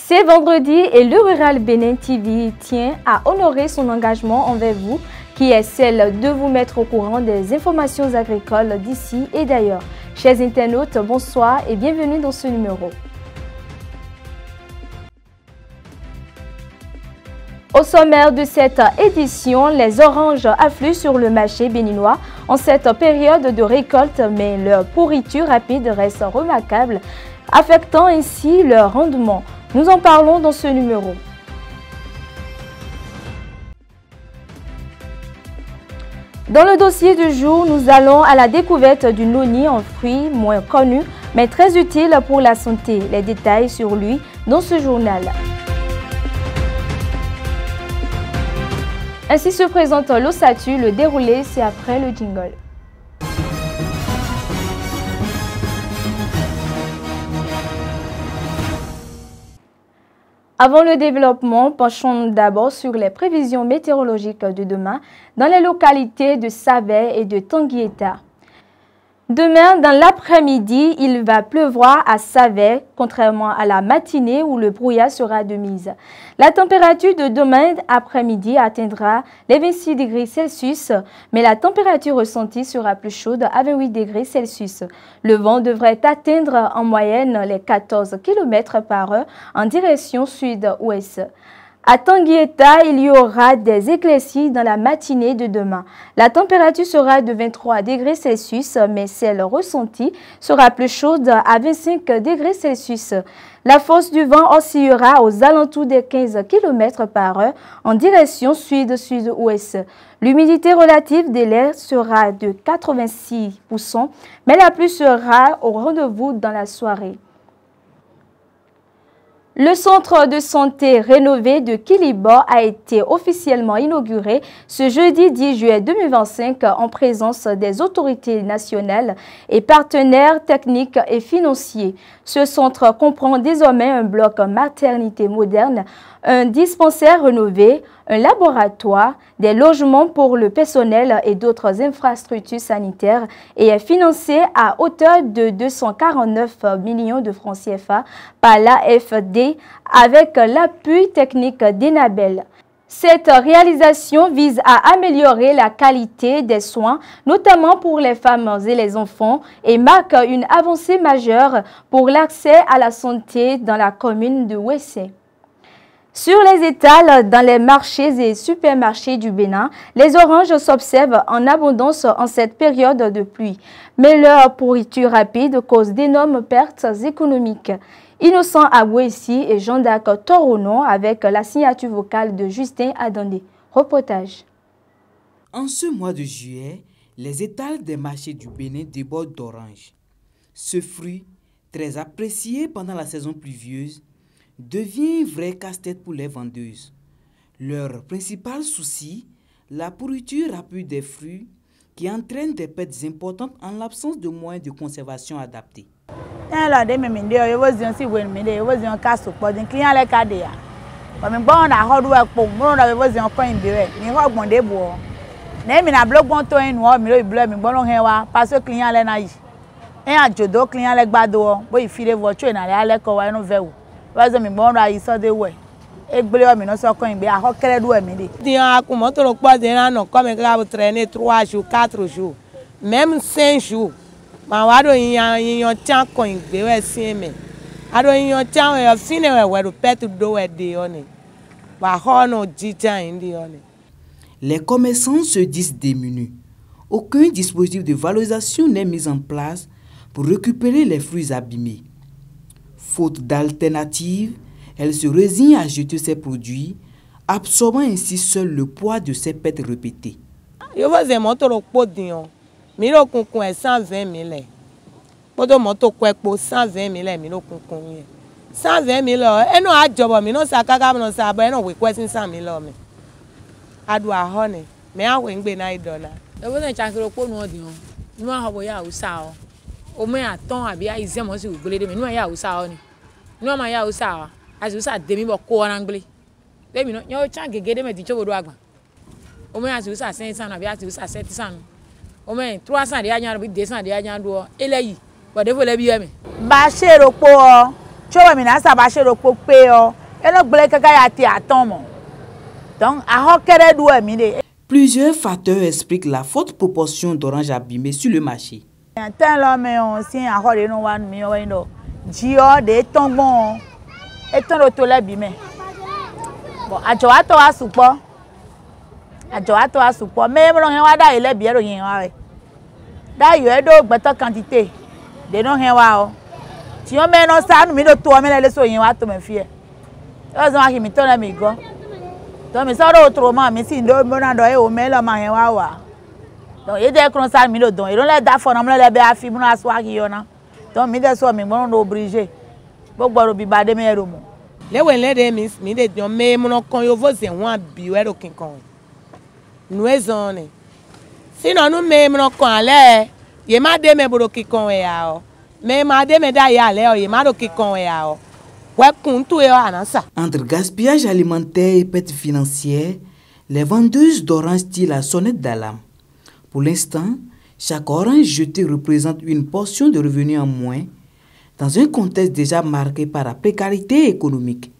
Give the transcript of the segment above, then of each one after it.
C'est vendredi et le Rural Bénin TV tient à honorer son engagement envers vous, qui est celle de vous mettre au courant des informations agricoles d'ici et d'ailleurs. Chers internautes, bonsoir et bienvenue dans ce numéro. Au sommaire de cette édition, les oranges affluent sur le marché béninois en cette période de récolte, mais leur pourriture rapide reste remarquable, affectant ainsi leur rendement. Nous en parlons dans ce numéro. Dans le dossier du jour, nous allons à la découverte du noni, un fruit moins connu, mais très utile pour la santé. Les détails sur lui dans ce journal. Ainsi se présente l'ossature, le déroulé, c'est après le jingle. Avant le développement, penchons-nous d'abord sur les prévisions météorologiques de demain dans les localités de Savay et de Tanguieta. Demain, dans l'après-midi, il va pleuvoir à Savay, contrairement à la matinée où le brouillard sera de mise. La température de demain après-midi atteindra les 26 degrés Celsius, mais la température ressentie sera plus chaude à 28 degrés Celsius. Le vent devrait atteindre en moyenne les 14 km/h en direction sud-ouest. À Tanguieta, il y aura des éclaircies dans la matinée de demain. La température sera de 23 degrés Celsius, mais celle ressentie sera plus chaude à 25 degrés Celsius. La force du vent oscillera aux alentours des 15 km/h en direction sud-sud-ouest. L'humidité relative de l'air sera de 86%, mais la pluie sera au rendez-vous dans la soirée. Le centre de santé rénové de Kilibo a été officiellement inauguré ce jeudi 10 juillet 2025 en présence des autorités nationales et partenaires techniques et financiers. Ce centre comprend désormais un bloc maternité moderne, un dispensaire rénové, un laboratoire, des logements pour le personnel et d'autres infrastructures sanitaires et est financé à hauteur de 249 millions de francs CFA par l'AFD avec l'appui technique d'Enabel. Cette réalisation vise à améliorer la qualité des soins, notamment pour les femmes et les enfants, et marque une avancée majeure pour l'accès à la santé dans la commune de Wessé. Sur les étals, dans les marchés et supermarchés du Bénin, les oranges s'observent en abondance en cette période de pluie. Mais leur pourriture rapide cause d'énormes pertes économiques. Innocent Abouessi et Jean-Dac Toronon avec la signature vocale de Justin Adandé. Reportage. En ce mois de juillet, les étals des marchés du Bénin débordent d'oranges. Ce fruit, très apprécié pendant la saison pluvieuse, devient un vrai casse-tête pour les vendeuses. Leur principal souci, la pourriture rapide des fruits qui entraîne des pertes importantes en l'absence de moyens de conservation adaptés. Même 5 jours. Les commerçants se disent démunis. Aucun dispositif de valorisation n'est mis en place pour récupérer les fruits abîmés. Faute d'alternative, elle se résigne à jeter ses produits, absorbant ainsi seul le poids de ses pertes répétées. Miro kunkun est 120 000. Podo moto kwekpo 120 000 miro kunkun. 120 000 e no ajobo mi no sakaka no sabo e no we question 100 000 me. Adu ahone me awe ngbe na idona. E wo se chakiro po nu odi o. Nu ahobo ya usa o. O me aton abi a ize mo si ugbele de me nu ya usa o ni. Nu ma ya usa o. Asi usa de mi bo ko ran gbele. De mi no yo chan gegede me ti chobodo agba. O me asi usa 500 abi asi usa 700. O me 300 de anyan bi 200 de anyan do eleyi. Bo de fo le bi e me. Ba se ro po o. Tu vois, maintenant, ça va chez le coupé. Et le blé qui a été à ton monde. Donc, à quel doit miner. Plusieurs facteurs expliquent la forte proportion d'oranges abîmées sur le marché. Tant là, mais on s'y a encore une one million. Gio de tombons et ton retour abîmé. Bon, à Joato à soupa. À Joato à soupa. Mais on a d'ailleurs les bières au yen. D'ailleurs, donc, mais ta quantité. De non rien. Si on met nos salles, nous mettons toi, mais les soins, on va me fier. Heureusement qu'il me donne un amigo. Donc, mais ça, autrement, mais si nous avons au mail, on va donc, il y a des gens qui ont mis le don. Ils ont les dafons, on a les béafis, on a les soirs qui ont. Donc, ils sont obligés. Beaucoup de gens qui ont été les wèlè mis mi de dion me mon kon yo voze wan biwe ro kin kon nous ezone sinon nous me mon kon ale ye ma de me boro kin kon ya o me ma de me da ya ale o ye ma ro kin kon ya o we kun tu yo anasa. Entre gaspillage alimentaire et perte financière, les vendeuses d'oranges tirent la sonnette d'alarme. Pour l'instant, chaque orange jetée représente une portion de revenus en moins dans un contexte déjà marqué par la précarité économique.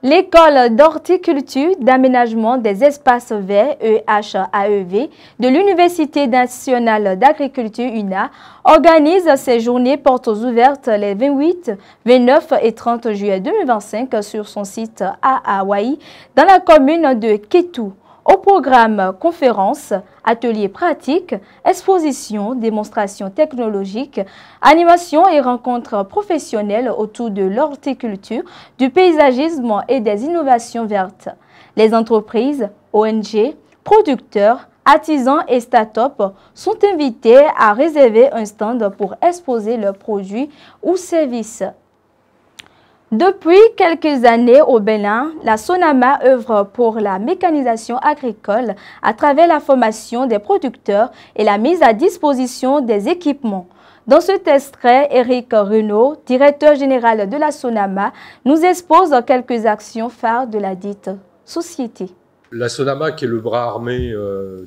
L'école d'horticulture d'aménagement des espaces verts EHAEV de l'Université nationale d'agriculture UNA organise ses journées portes ouvertes les 28, 29 et 30 juillet 2025 sur son site à Hawaï dans la commune de Ketu. Au programme conférences, ateliers pratiques, expositions, démonstrations technologiques, animations et rencontres professionnelles autour de l'horticulture, du paysagisme et des innovations vertes. Les entreprises, ONG, producteurs, artisans et start-up sont invités à réserver un stand pour exposer leurs produits ou services. Depuis quelques années au Bénin, la SONAMA œuvre pour la mécanisation agricole à travers la formation des producteurs et la mise à disposition des équipements. Dans cet extrait, Éric Renaud, directeur général de la SONAMA, nous expose quelques actions phares de la dite société. La SONAMA, qui est le bras armé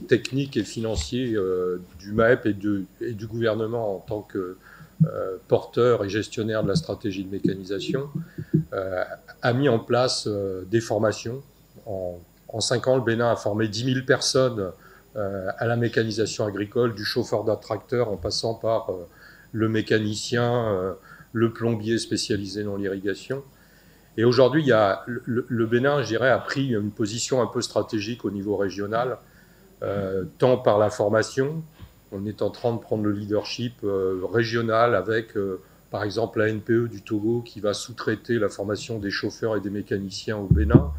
technique et financier du MAEP et du gouvernement en tant que porteur et gestionnaire de la stratégie de mécanisation, a mis en place des formations. En 5 ans, le Bénin a formé 10 000 personnes à la mécanisation agricole, du chauffeur d'un tracteur en passant par le mécanicien, le plombier spécialisé dans l'irrigation. Et aujourd'hui, le Bénin, je dirais, a pris une position un peu stratégique au niveau régional, tant par la formation. On est en train de prendre le leadership régional avec, par exemple, la NPE du Togo qui va sous-traiter la formation des chauffeurs et des mécaniciens au Bénin,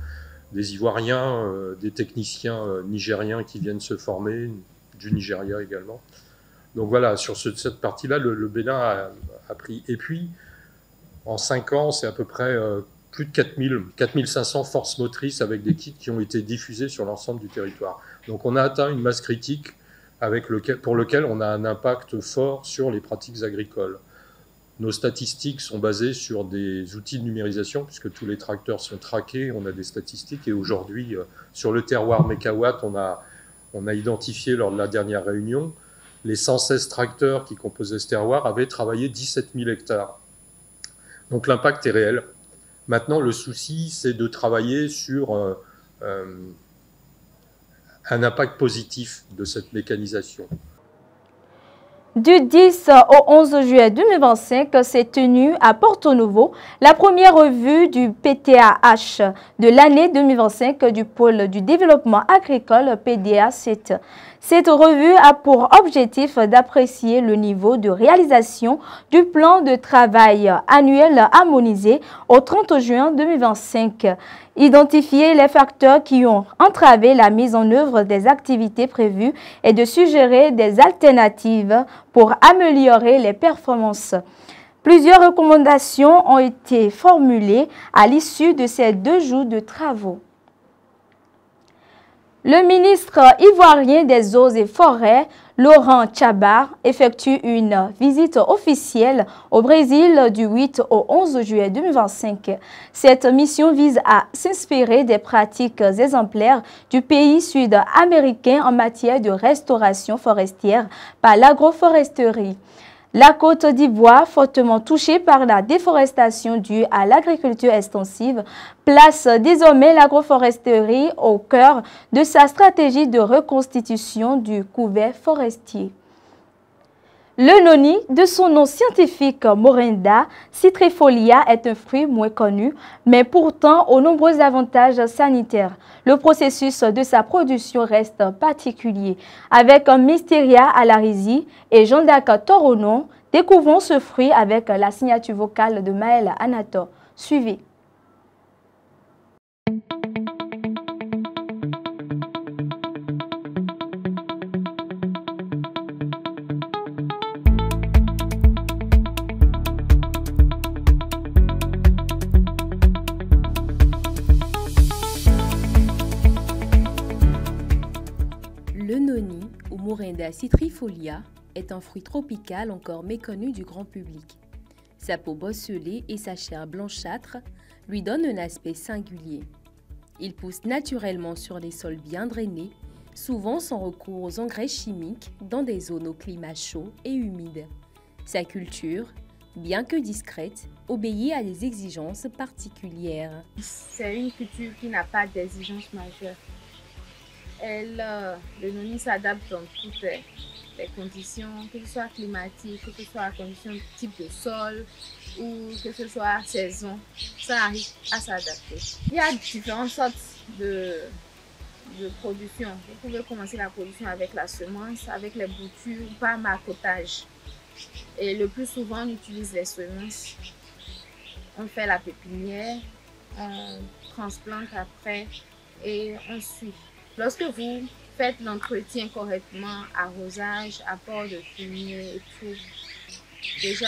des Ivoiriens, des techniciens nigériens qui viennent se former, du Nigeria également. Donc voilà, sur cette partie-là, le Bénin a pris. Et puis, en 5 ans, c'est à peu près plus de 4500 forces motrices avec des kits qui ont été diffusés sur l'ensemble du territoire. Donc on a atteint une masse critique pour lequel on a un impact fort sur les pratiques agricoles. Nos statistiques sont basées sur des outils de numérisation, puisque tous les tracteurs sont traqués, on a des statistiques, et aujourd'hui, sur le terroir mégawatt, on a identifié lors de la dernière réunion, les 116 tracteurs qui composaient ce terroir avaient travaillé 17 000 hectares. Donc l'impact est réel. Maintenant, le souci, c'est de travailler sur un impact positif de cette mécanisation. Du 10 au 11 juillet 2025 s'est tenue à Porto Novo la première revue du PTAH de l'année 2025 du pôle du développement agricole PDA7. Cette revue a pour objectif d'apprécier le niveau de réalisation du plan de travail annuel harmonisé au 30 juin 2025. Identifier les facteurs qui ont entravé la mise en œuvre des activités prévues et de suggérer des alternatives pour améliorer les performances. Plusieurs recommandations ont été formulées à l'issue de ces 2 jours de travaux. Le ministre ivoirien des Eaux et Forêts, Laurent Tchabar, effectue une visite officielle au Brésil du 8 au 11 juillet 2025. Cette mission vise à s'inspirer des pratiques exemplaires du pays sud-américain en matière de restauration forestière par l'agroforesterie. La Côte d'Ivoire, fortement touchée par la déforestation due à l'agriculture extensive, place désormais l'agroforesterie au cœur de sa stratégie de reconstitution du couvert forestier. Le noni, de son nom scientifique Morinda citrifolia, est un fruit moins connu, mais pourtant aux nombreux avantages sanitaires. Le processus de sa production reste particulier. Avec Mysteria alarizi et Jean-Dac Toronon, découvrons ce fruit avec la signature vocale de Maël Anator. Suivez. Le noni, ou Morinda citrifolia, est un fruit tropical encore méconnu du grand public. Sa peau bosselée et sa chair blanchâtre lui donnent un aspect singulier. Il pousse naturellement sur des sols bien drainés, souvent sans recours aux engrais chimiques dans des zones au climat chaud et humide. Sa culture, bien que discrète, obéit à des exigences particulières. C'est une culture qui n'a pas d'exigences majeures. Le noni s'adapte dans toutes les conditions, que ce soit climatique, que ce soit la condition de type de sol ou que ce soit saison, ça arrive à s'adapter. Il y a différentes sortes de production. Vous pouvez commencer la production avec la semence, avec les boutures ou par marcottage. Et le plus souvent, on utilise les semences. On fait la pépinière, on transplante après et on suit. Lorsque vous faites l'entretien correctement, arrosage, apport de fumier et tout, déjà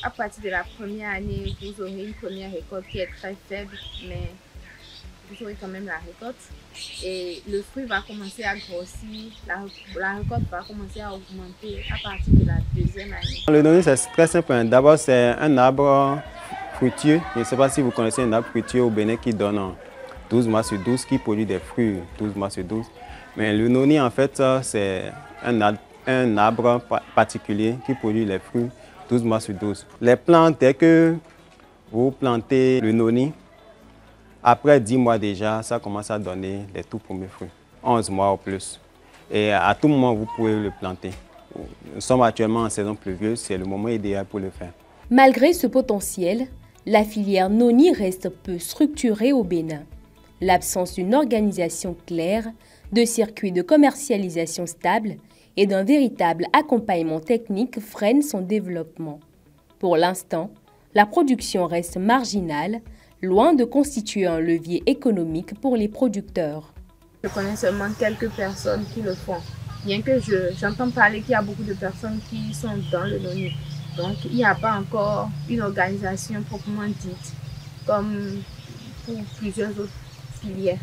à partir de la première année, vous aurez une première récolte qui est très faible, mais vous aurez quand même la récolte. Et le fruit va commencer à grossir, la récolte va commencer à augmenter à partir de la deuxième année. Le noni, c'est très simple. D'abord, c'est un arbre fruitier. Je ne sais pas si vous connaissez un arbre fruitier au Bénin qui donne 12 mois sur 12, qui produit des fruits 12 mois sur 12. Mais le noni, en fait, c'est un arbre particulier qui produit les fruits 12 mois sur 12. Les plantes, dès que vous plantez le noni, après 10 mois déjà, ça commence à donner les tout premiers fruits, 11 mois ou plus. Et à tout moment, vous pouvez le planter. Nous sommes actuellement en saison pluvieuse, c'est le moment idéal pour le faire. Malgré ce potentiel, la filière noni reste peu structurée au Bénin. L'absence d'une organisation claire, de circuits de commercialisation stables et d'un véritable accompagnement technique freine son développement. Pour l'instant, la production reste marginale, loin de constituer un levier économique pour les producteurs. Je connais seulement quelques personnes qui le font, bien que j'entends parler qu'il y a beaucoup de personnes qui sont dans le noni. Donc il n'y a pas encore une organisation proprement dite, comme pour plusieurs autres filières.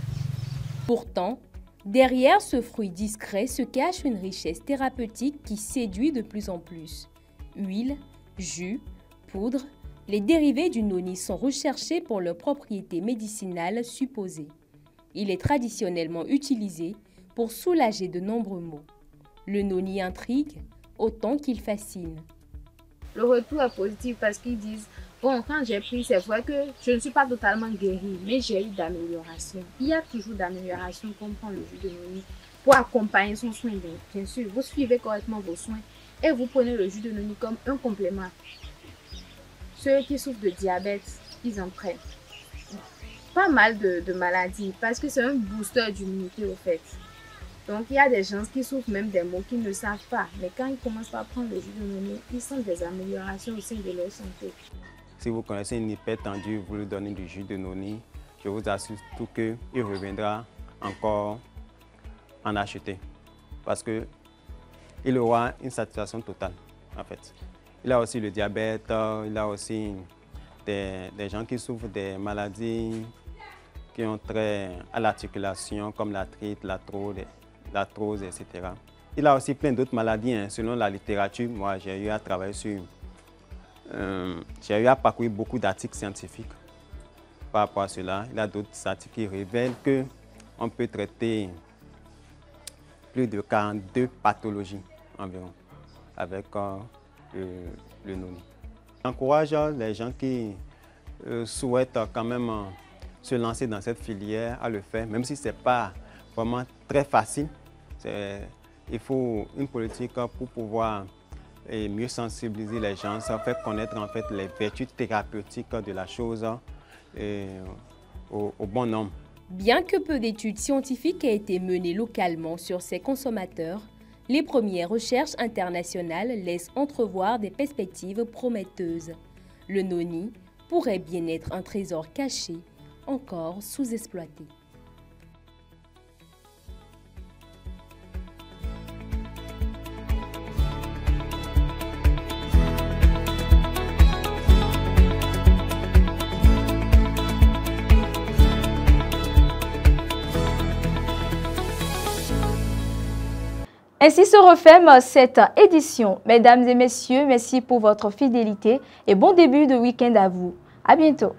Pourtant, derrière ce fruit discret se cache une richesse thérapeutique qui séduit de plus en plus. Huile, jus, poudre, les dérivés du noni sont recherchés pour leurs propriétés médicinales supposées. Il est traditionnellement utilisé pour soulager de nombreux maux. Le noni intrigue autant qu'il fascine. Le retour est positif parce qu'ils disent « Bon, quand j'ai pris, c'est vrai que je ne suis pas totalement guérie, mais j'ai eu d'amélioration. » Il y a toujours d'amélioration quand on prend le jus de noni pour accompagner son soin. Bien sûr, vous suivez correctement vos soins et vous prenez le jus de noni comme un complément. Ceux qui souffrent de diabète, ils en prennent. Pas mal de maladies parce que c'est un booster d'immunité au fait. Donc il y a des gens qui souffrent même des maux qu'ils ne savent pas. Mais quand ils commencent par prendre le jus de noni, ils sentent des améliorations au sein de leur santé. Si vous connaissez une hypertendue, vous lui donnez du jus de noni, je vous assure tout qu'il reviendra encore en acheter. Parce qu'il aura une satisfaction totale en fait. Il a aussi le diabète, il a aussi des gens qui souffrent des maladies qui ont trait à l'articulation comme l'arthrite, l'arthrose, etc. Il a aussi plein d'autres maladies, selon la littérature. Moi, j'ai eu à travailler sur... j'ai eu à parcourir beaucoup d'articles scientifiques par rapport à cela. Il y a d'autres articles qui révèlent qu'on peut traiter plus de 42 pathologies environ avec le noni. J'encourage les gens qui souhaitent quand même se lancer dans cette filière à le faire, même si ce n'est pas vraiment très facile. Il faut une politique pour pouvoir mieux sensibiliser les gens, ça fait connaître en fait les vertus thérapeutiques de la chose au bon nombre. Bien que peu d'études scientifiques aient été menées localement sur ces consommateurs, les premières recherches internationales laissent entrevoir des perspectives prometteuses. Le noni pourrait bien être un trésor caché, encore sous-exploité. Ainsi se referme cette édition. Mesdames et messieurs, merci pour votre fidélité et bon début de week-end à vous. À bientôt.